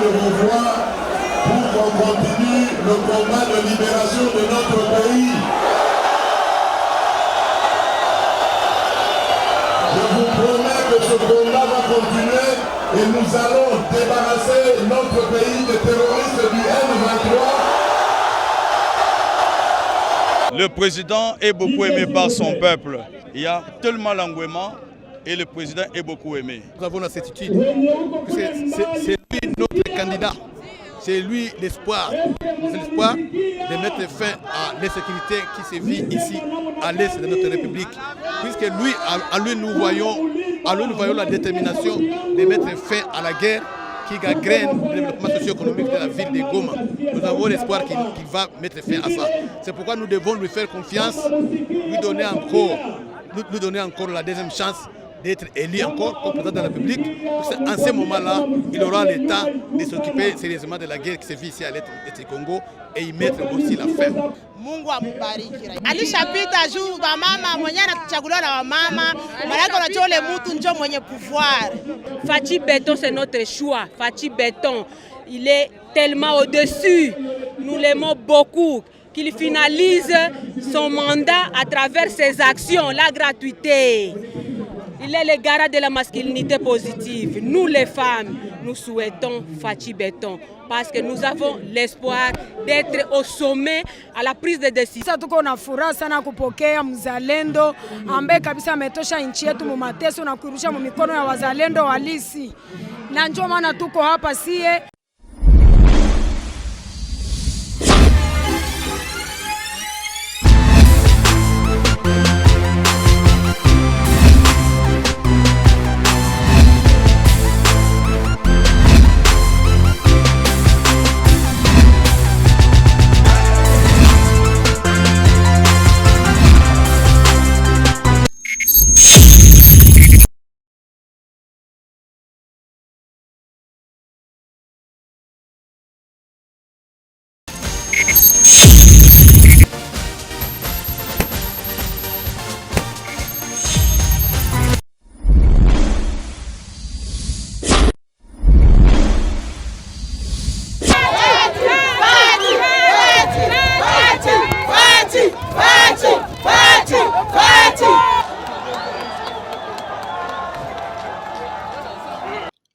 de vous voir pour qu'on continue le combat de libération de notre pays. Je vous promets que ce combat va continuer et nous allons débarrasser notre pays des terroristes du M23. Le président est beaucoup aimé par son peuple. Il y a tellement l'engouement et le président est beaucoup aimé. Nous avons la certitude que c'est lui notre candidat. C'est lui l'espoir. C'est l'espoir de mettre fin à l'insécurité qui se vit ici à l'est de notre République. Puisque lui, à lui nous voyons la détermination de mettre fin à la guerre qui gangrène le développement socio-économique de la ville de Goma. Nous avons l'espoir qu'il va mettre fin à ça. C'est pourquoi nous devons lui faire confiance, lui donner encore la deuxième chance d'être élu encore comme président de la République. En ce moment-là, il aura le temps de s'occuper sérieusement de la guerre qui se vit ici à l'est du Congo et y mettre aussi la fin. Mungu amubariki. Alishapita juu ba mama mwenye anatuchaguliwa na mama, maana unajua ule mtu ndio mwenye pouvoir. Fachi Beton c'est notre choix. Fachi Beton, il est tellement au-dessus. Nous l'aimons beaucoup. Qu'il finalise son mandat à travers ses actions, la gratuité. Il est le garant de la masculinité positive. Nous les femmes, nous souhaitons Fachi Beton parce que nous avons l'espoir d'être au sommet à la prise de décision. Sasa tuko na furaha sana kupokea mzalendo ambaye kabisa ametosha nchi yetu mu mateso na kurusha mu mikono ya wazalendo halisi. Na ndio maana tuko hapa sie.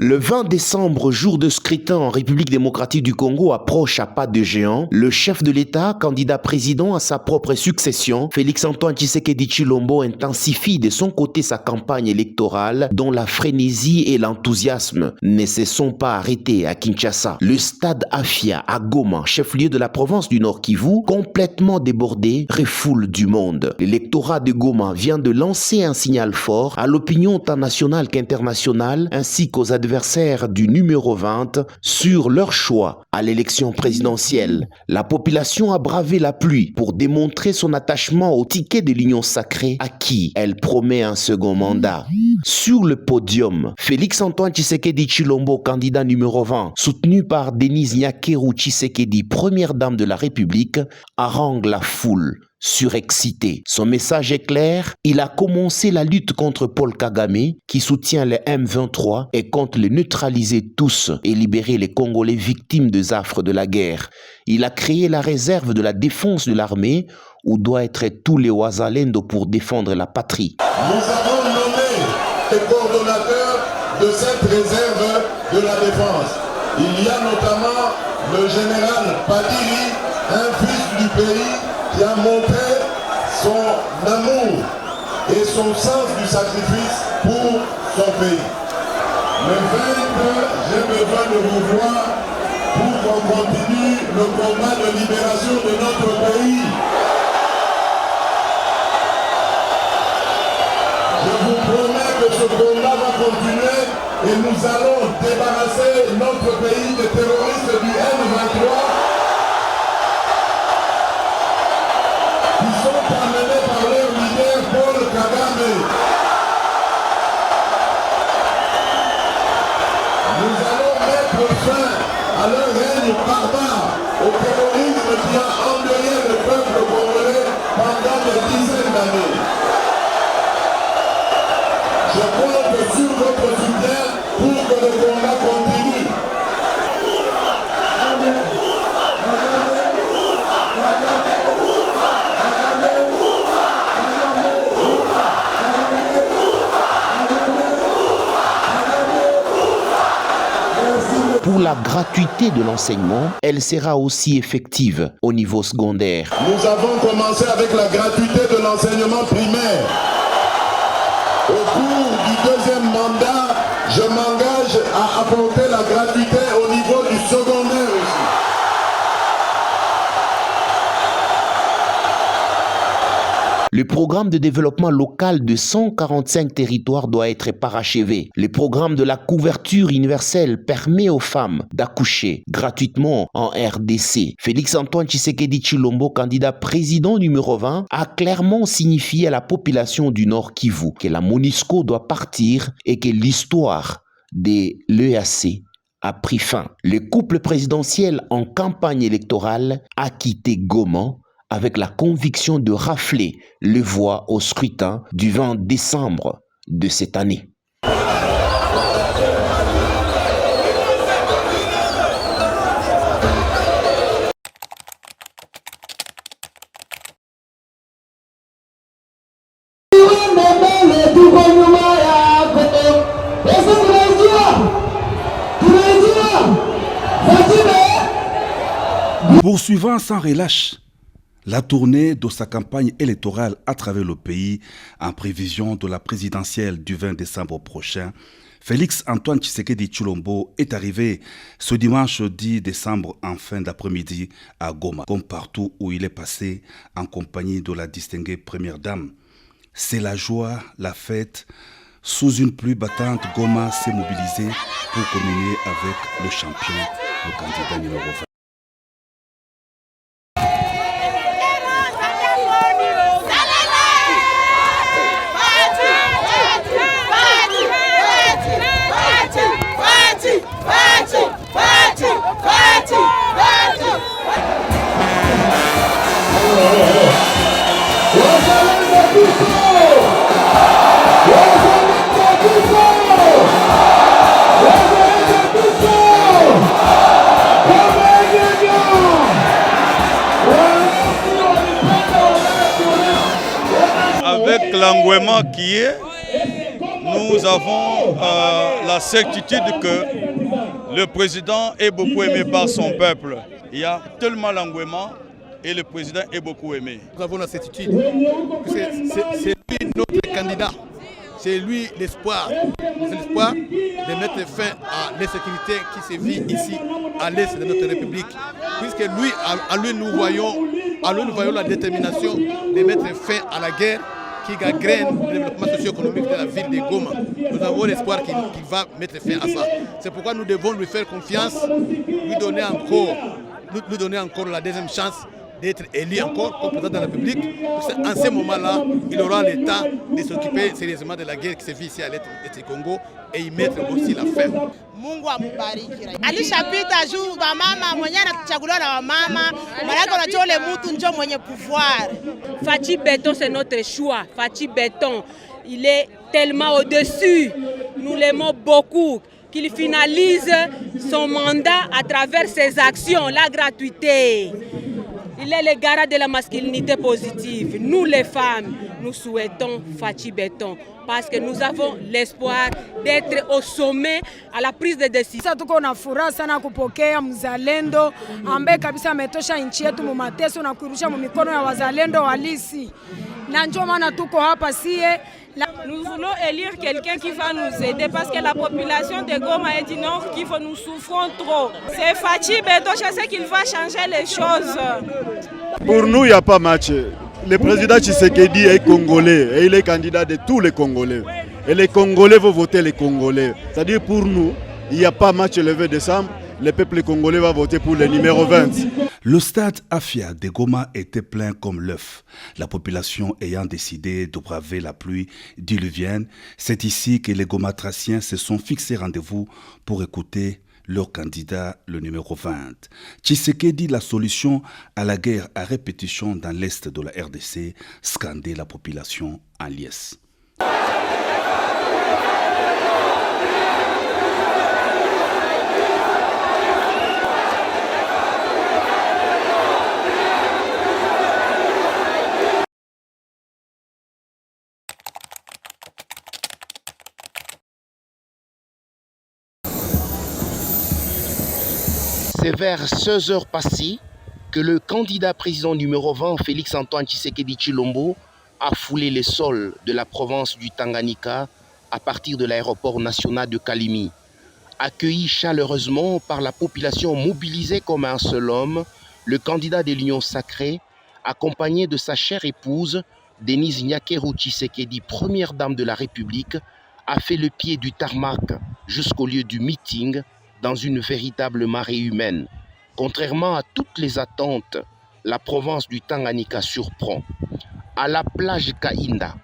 Le 20 décembre, jour de scrutin en République démocratique du Congo, approche à pas de géant. Le chef de l'État, candidat président à sa propre succession, Félix-Antoine Tshisekedi Tshilombo, intensifie de son côté sa campagne électorale dont la frénésie et l'enthousiasme ne se sont pas arrêtés à Kinshasa. Le stade Afia à Goma, chef-lieu de la province du Nord Kivu, complètement débordé, refoule du monde. L'électorat de Goma vient de lancer un signal fort à l'opinion tant nationale qu'internationale ainsi qu'aux adversaires du numéro 20 sur leur choix à l'élection présidentielle. La population a bravé la pluie pour démontrer son attachement au ticket de l'Union sacrée à qui elle promet un second mandat. Sur le podium, Félix-Antoine Tshisekedi Tshilombo, candidat numéro 20, soutenu par Denise Nyakeru Tshisekedi, première dame de la République, harangue la foule. Surexcité. Son message est clair, il a commencé la lutte contre Paul Kagame qui soutient les M23 et compte les neutraliser tous et libérer les Congolais victimes des affres de la guerre. Il a créé la réserve de la défense de l'armée où doit être tous les Wazalendo pour défendre la patrie. Nous avons nommé les coordonnateurs de cette réserve de la défense. Il y a notamment le général Padiri, un fils du pays qui a montré son amour et son sens du sacrifice pour son pays. Le 22, j'ai besoin de vous voir pour qu'on continue le combat de libération de notre pays. Je vous promets que ce combat va continuer et nous allons débarrasser notre pays des terroristes du M23 qui sont amenés par leur leader Paul Kagame. Nous allons mettre fin à leur règne barbare, au terrorisme qui a endeuillé le peuple congolais pendant des dizaines d'années. Je compte sur votre soutien pour que le combat continue. Pour la gratuité de l'enseignement, elle sera aussi effective au niveau secondaire. Nous avons commencé avec la gratuité de l'enseignement primaire. Au cours du deuxième mandat, je m'engage à apporter la gratuité au niveau du secondaire aussi. Le programme de développement local de 145 territoires doit être parachevé. Le programme de la couverture universelle permet aux femmes d'accoucher gratuitement en RDC. Félix-Antoine Tshisekedi Tshilombo, candidat président numéro 20, a clairement signifié à la population du Nord Kivu que la MONUSCO doit partir et que l'histoire de l'EAC a pris fin. Le couple présidentiel en campagne électorale a quitté Goma avec la conviction de rafler les voix au scrutin du 20 décembre de cette année. Poursuivant sans relâche la tournée de sa campagne électorale à travers le pays en prévision de la présidentielle du 20 décembre prochain, Félix-Antoine Tshisekedi Tshilombo est arrivé ce dimanche 10 décembre en fin d'après-midi à Goma, comme partout où il est passé en compagnie de la distinguée première dame. C'est la joie, la fête. Sous une pluie battante, Goma s'est mobilisé pour communier avec le champion, le candidat numéro 20. Avec l'engouement qui est, nous avons la certitude que le président est beaucoup aimé par son peuple. Il y a tellement l'engouement et le président est beaucoup aimé. Nous avons la certitude que c'est lui notre candidat. C'est lui l'espoir. C'est l'espoir de mettre fin à l'insécurité qui se vit ici à l'est de notre République. Puisque lui, à lui nous voyons la détermination de mettre fin à la guerre qui gangrène le développement socio-économique de la ville de Goma. Nous avons l'espoir qu'il va mettre fin à ça. C'est pourquoi nous devons lui faire confiance, lui donner encore la deuxième chance d'être élu encore comme président de la République. En ce moment-là, il aura le temps de s'occuper sérieusement de la guerre qui se vit ici à l'est du Congo et y mettre aussi la fin. Mungu amubariki. Alishapita juu mama mwenyewe anatuchaguliwa na wamama, maana unajua ule mtu ndio mwenye pouvoir. Fachi Beton, c'est notre choix. Fachi Beton, il est tellement au-dessus. Nous l'aimons beaucoup. Qu'il finalise son mandat à travers ses actions, la gratuité. Il est le garant de la masculinité positive. Nous les femmes, nous souhaitons Fachi Beton parce que nous avons l'espoir d'être au sommet à la prise de décision. Sasa tuko na furaha sana kupokea mzalendo ambaye kabisa ametosha nchi yetu mu mateso na kurusha mu mikono ya wazalendo halisi. Na ndio maana tuko hapa sie. Nous voulons élire quelqu'un qui va nous aider parce que la population de Goma et du Nord Kivu, nous souffrons trop. C'est Fachi Beton, je sais qu'il va changer les choses. Pour nous, il n'y a pas match. Le président Tshisekedi est congolais et il est candidat de tous les Congolais. Et les Congolais vont voter les Congolais. C'est-à-dire pour nous, il n'y a pas match le 20 décembre. Le peuple congolais va voter pour le numéro 20. Le stade Afia de Goma était plein comme l'œuf. La population ayant décidé de braver la pluie diluvienne, c'est ici que les Gomatraciens se sont fixés rendez-vous pour écouter leur candidat, le numéro 20. Tshisekedi, la solution à la guerre à répétition dans l'est de la RDC, scandait la population en liesse. C'est vers 16 heures passées que le candidat président numéro 20, Félix Antoine Tshisekedi Tshilombo, a foulé les sols de la province du Tanganyika à partir de l'aéroport national de Kalimi. Accueilli chaleureusement par la population mobilisée comme un seul homme, le candidat de l'Union sacrée, accompagné de sa chère épouse, Denise Nyakeru Tshisekedi, première dame de la République, a fait le pied du tarmac jusqu'au lieu du meeting dans une véritable marée humaine. Contrairement à toutes les attentes, la province du Tanganyika surprend. À la plage Kainda,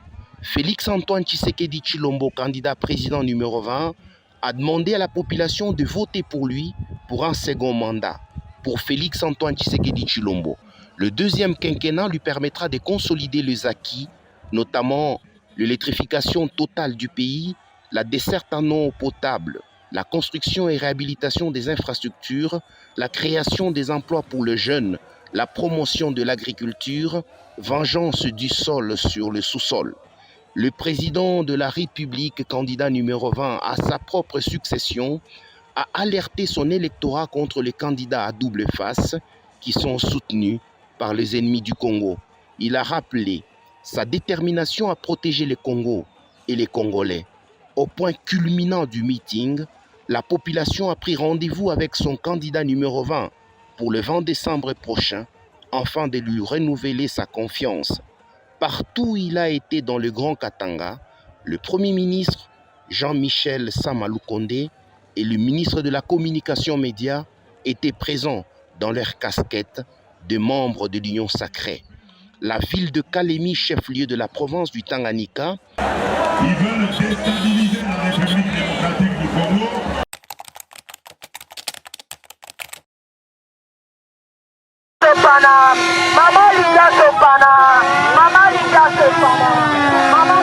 Félix Antoine Tshisekedi Tshilombo, candidat président numéro 20, a demandé à la population de voter pour lui pour un second mandat. Pour Félix Antoine Tshisekedi Tshilombo, le deuxième quinquennat lui permettra de consolider les acquis, notamment l'électrification totale du pays, la desserte en eau potable, la construction et réhabilitation des infrastructures, la création des emplois pour les jeunes, la promotion de l'agriculture, vengeance du sol sur le sous-sol. Le président de la République, candidat numéro 20 à sa propre succession, a alerté son électorat contre les candidats à double face qui sont soutenus par les ennemis du Congo. Il a rappelé sa détermination à protéger le Congo et les Congolais. Au point culminant du meeting, la population a pris rendez-vous avec son candidat numéro 20 pour le 20 décembre prochain, afin de lui renouveler sa confiance. Partout où il a été dans le Grand Katanga, le Premier ministre Jean-Michel Samaloukonde et le ministre de la Communication Média étaient présents dans leur casquette de membres de l'Union sacrée. La ville de Kalemi, chef-lieu de la province du Tanganyika, ils veulent déstabiliser la République démocratique du Congo. Maman Linda Sopana, Maman Linda Sopana, Maman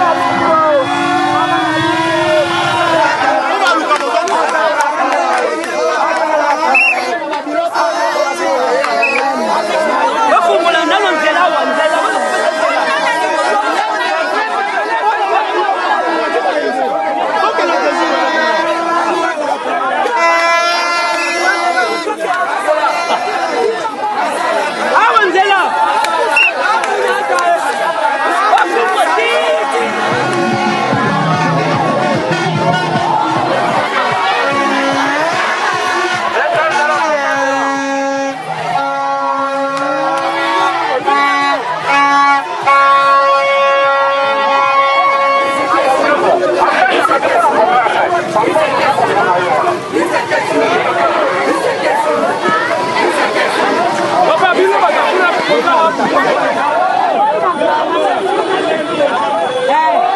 Hey,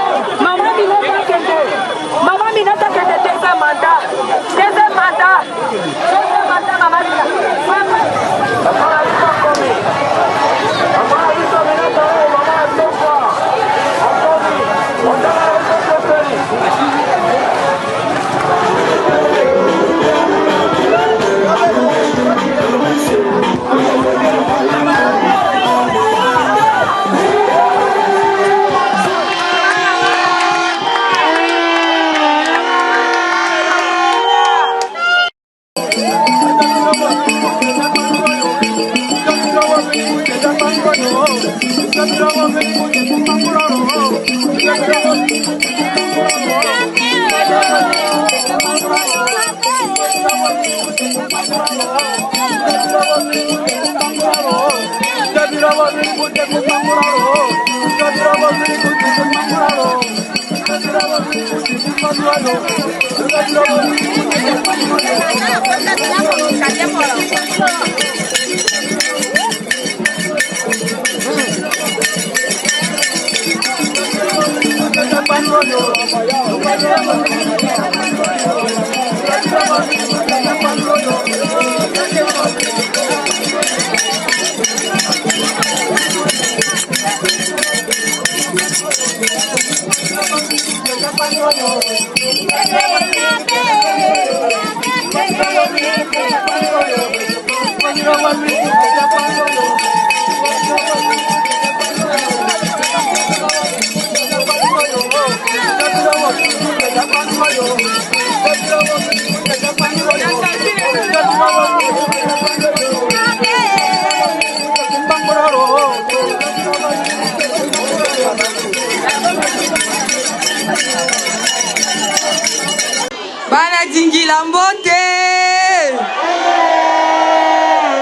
Dingila mbote.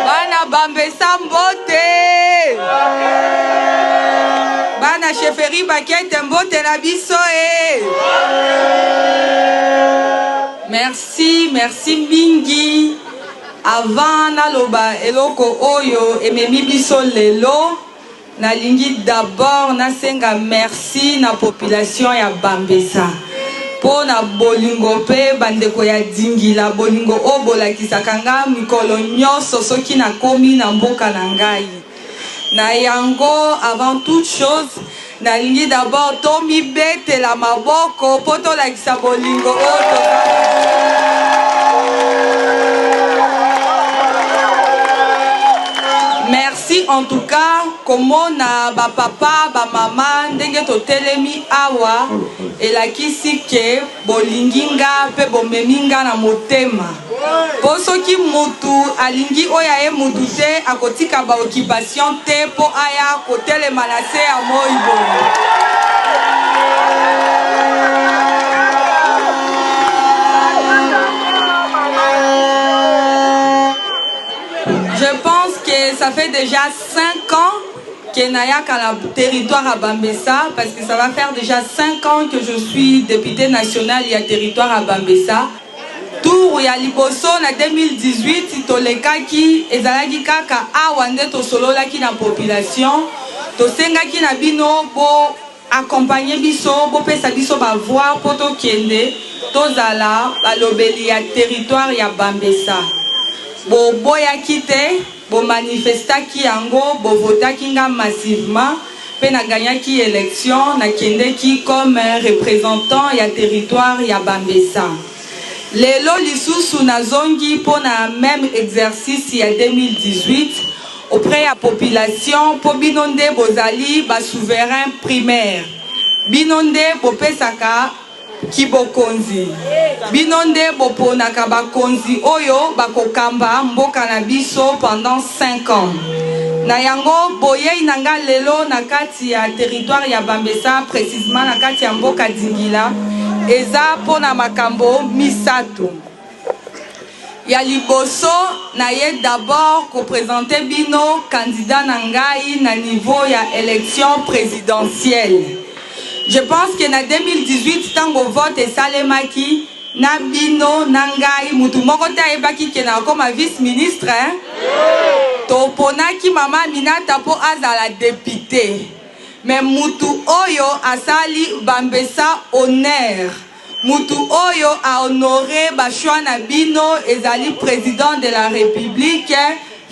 Bana Bambessa mbote. Bana chefferie Bakete mbote na biso Merci, merci mingi. Avant naloba eloko oyo ememi biso lelo. Nalingi d'abord nasenga merci na population ya Bambessa. Po na bolingo pe bandeko ya Dingila bolingo obolakisaka nga mikolo nyonso soki nakomi na mboka na ngai. Na yango avant toute chose nalingi d'abord tomi bete la maboko po tolakisa bolingo oyo. Merci en tout cas komona ba papa ba mama ndenge to telemi awa elakisi ke bolinginga pe bomeminga na motema po soki mutu alingi oya ye mutu te akotika ba occupation te po aya kotelema na se ya moibo. Je pense que ça fait déjà 5 ans que Nayak a le territoire à Bambessa, parce que ça va faire déjà 5 ans que je suis députée nationale et à territoire à Bambessa. Tour ya liboso na 2018 tolekaki ezalaki kaka awa nde tosololaki na population tosengaki na bino bo accompagner biso bo pesa biso ba voix po tokende tozala balobeli ya territoire ya Bambessa. Bo boyaki te, bo manifestaki yango, bo votaki nga massivement, pe na gagnaki élection, na kendeki comme représentant ya territoire ya Bambessa. Lelo lisusu na zongi po na même exercice ya 2018 auprès ya population po binonde bozali ba souverain primaire. Binonde bo pesaka kibokonzi binonde boponaka bakonzi oyo bakokamba mboka na biso pendant 5 ans na yango boyei nanga lelo na kati ya territoire ya Bambessa précisément na kati ya mboka Dingila eza pona makambo misato ya liboso na ye d'abord ko présenter bino candidat na ngai na niveau ya élection présidentielle. Je pense que na 2018 tango vote esalemaki na bino na ngai mutu moko te ayebaki ke na koma vice-ministre toponaki mama Aminata po azala député mais mutu oyo asali Bambessa honneur mutu oyo a honoré bashwa na bino ezali président de la République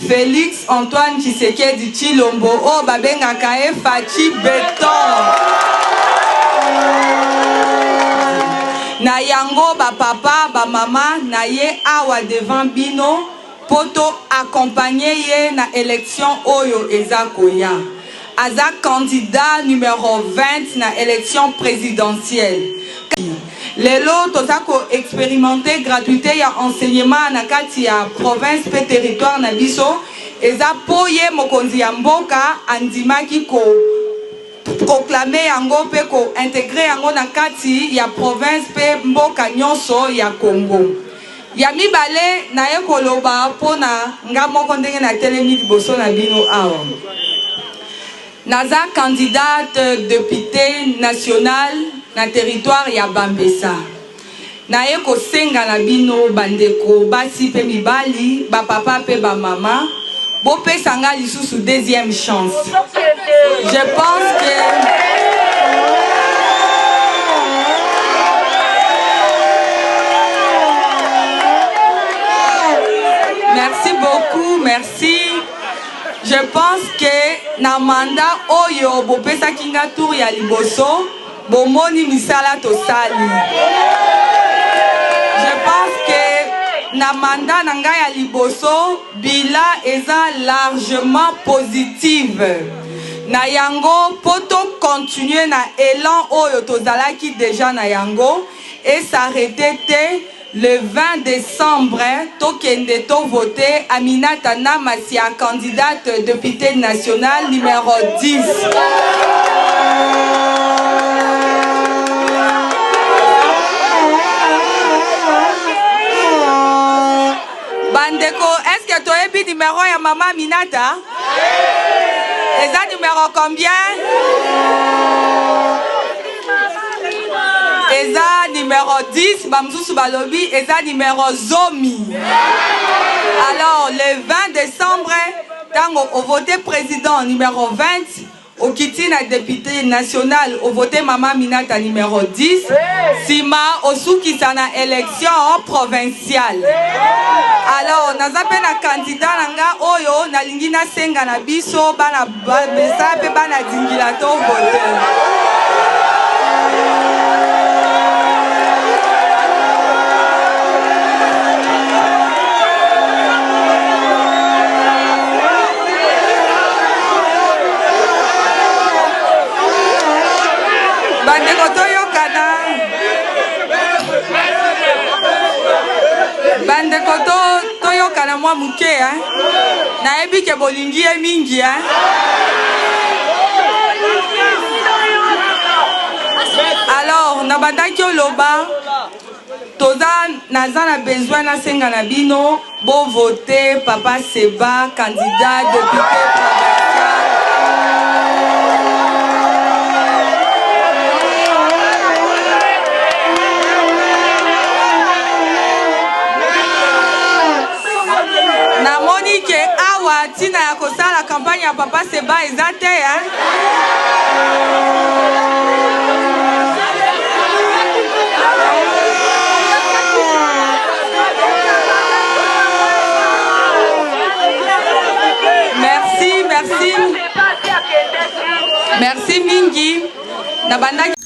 Félix Antoine Tshisekedi Tshilombo o babengaka e Fachi Beton. Na yango ba papa ba mama na ye awa devant bino poto accompagner ye na élection oyo ezakoya aza candidat numéro 20 na élection présidentielle. Lelo tozako expérimenter gratuité ya enseignement na kati ya province pe territoire na biso eza poye mokonzi ya mboka andimaki ko proclamer yango pe ko intégrer yango na kati ya province pe mboka nyonso ya Congo. Ya mibale na ye koloba pona nga moko ndenge na telemi liboso na bino awa. Naza candidate députée nationale na territoire ya Bambessa. Na ye ko senga na bino bandeko basi pe mibali ba papa pe ba mama bo pesa nga lisusu deuxième chance. Je pense que merci beaucoup, merci. Je pense que na mandat oyo bo pesa kinga tour ya liboso bo moni misala to sali. Je pense que na mandat na ngai ya liboso bila eza largement positive. Na yango poto continuer na élan oyo tozalaki déjà na yango et s'arrêter le 20 décembre tokende to voter Aminata Namasia candidate députée nationale numéro 10. Bandeko, est-ce que tu as le numéro de Maman Minata? Et ça numéro combien? Et ça numéro 10, Bamzoussou Balobi, et ça numéro Zomi. Alors, le 20 décembre, au voté président numéro 20, au Kitina député national, au voté Maman Minata numéro 10, Sima au Soukisana élection provinciale. Alors, nous avons un candidat Oyo, Nalingina Senga Nabiso, Bana Besa, Bana Dingilato voté. Bandeko toyokana mwa muke na ebi ke bolingi mingi alors na bandaki oloba toza naza na besoin na senga na bino bo voter Papa Seba candidat député provincial. Namoni ke awa tina ya kosala campagne ya Papa Seba ezate Merci mingi. Na bandaki